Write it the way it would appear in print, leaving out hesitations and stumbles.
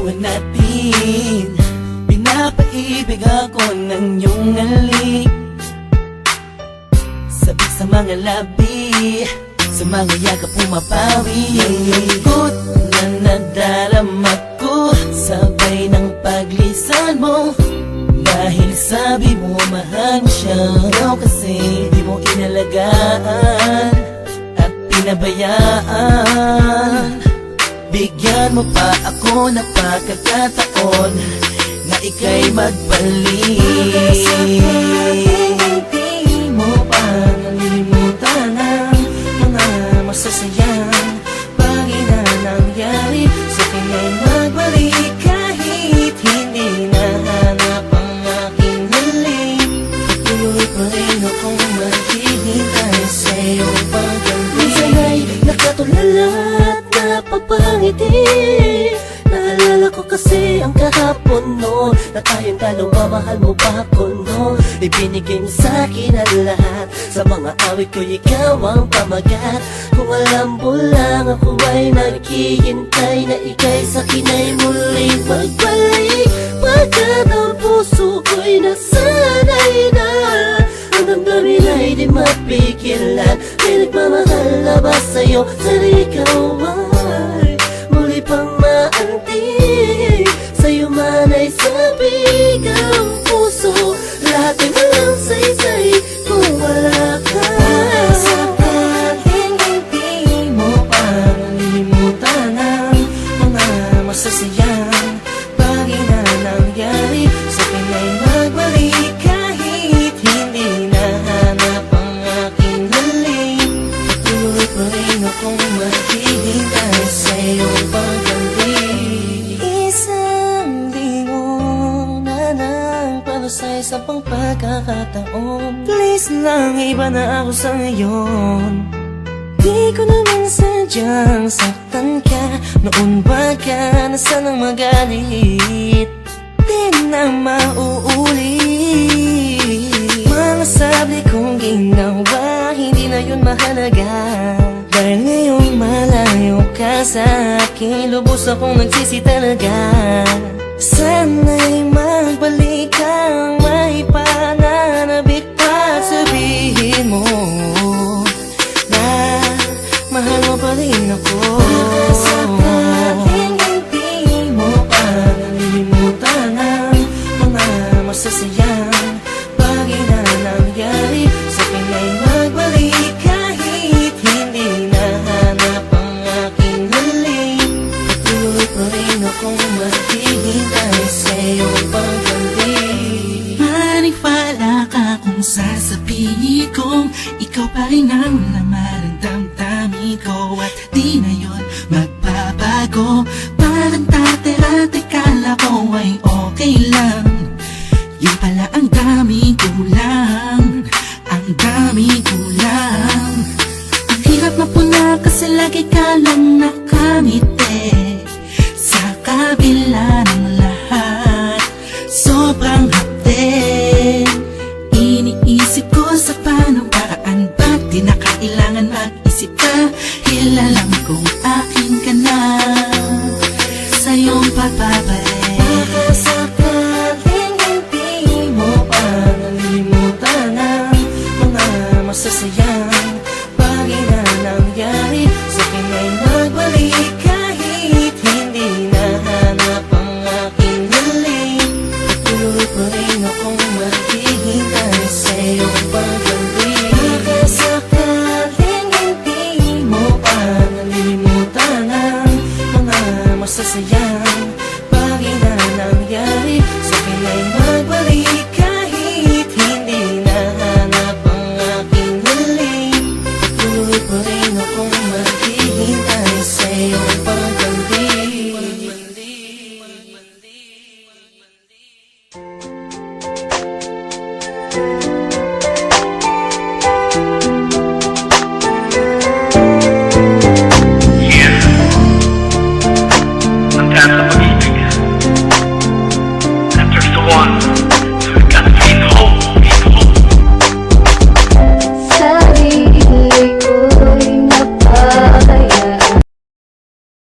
kwentuhan natin. Pinapaibig ako ng iyong halik, sabik sa mga labi, sa mga yakap pumapawi. Ang lungkot na nadarama ko, sabay ng paglisan mo. Dahil sabi mo mahal mo siya, ikaw kasi di mo inalagaan at pinabayaan. Bigyan mo pa ako ng pagkakataon na ika'y magbalik. Hindi mo pa nalilimutan ang mga masasayang bagay na nangyari. Sa akin ay magbalik kahit hindi nahanap ang aking hiling. Patuloy pa rin akong maghihintay sa iyong pagdating. Minsan ay nakatulala at napapangiti. Naalala ko kasi ang kahapon noon, na tayong dalawa, mahal mo ba ako noon? Ibinigay mo sa'kin ang lahat, sa mga awit ko ikaw ang pamagat. Kung alam mo lang ako ay naghihintay na ika'y sa'kin ay muling magbalik. Pagkat ang puso ko'y nasanay na, ang damdamin ay di mapigilan. May nagmamahal na ba sa'yo, sana ikaw ay muli pang maantig. Sa'yo man ay sabik ang puso, lahat ay walang saysay kung wala ka. Sakaling hindi mo pa nalilimutan ang mga masasayang bagay na nangyari. Sa akin ay magbalik kahit hindi nahanap ang aking hiling. Patuloy pa rin akong maghihintay sa iyong pagdating. Isang linggo na nang para sa isang pang pagkakataon. Please lang, iba na ako sa ngayon. Di ko naman sadyang saktan ka, noon ba ka na sanang magalit? Di na mauulit. Mga sabi kong ginawa, hindi na yun mahalaga. Dahil ngayong malayo ka sa akin, lubos akong nagsisi talaga. Sana'y magbalik kang may pananabik pa, sabihin mo na mahal mo pa rin ako. Sakaling hindi mo pa nalilimutan ang mga masasayang bagay na nangyari. Sa akin ay magbalik kahit hindi nahanap ang aking hiling. Patuloy pa rin akong maghihintay sa iyong pagdating. Maniwala ka kung sasabihin kong ikaw pa rin ang laman ng damdamin ko, at di na yun magbabago. Parang dati-dati kala ko ay okay lang, yun pala ang daming kulang, ang daming kulang. Ang hirap mapuna kasi lagi ka lang nakangiti, sa kabila ng lahat sobrang hapde. Iniisip ko sa paanong paraan, ba't di na kailangan mag-isip pa? Alam kong akin ka na, sa iyong pagbabalik. Baka sakaling hindi mo pa nalilimutan ang mga masasayang bagay na nangyari. Sa akin ay magbalik kahit hindi nahanap ang aking hiling. Patuloy pa rin akong maghihintay sa iyong pagdating. Baka sakaling hindi mo pa nalilimutan ang mga masasayang bagay na nangyari. Sa akin ay magbalik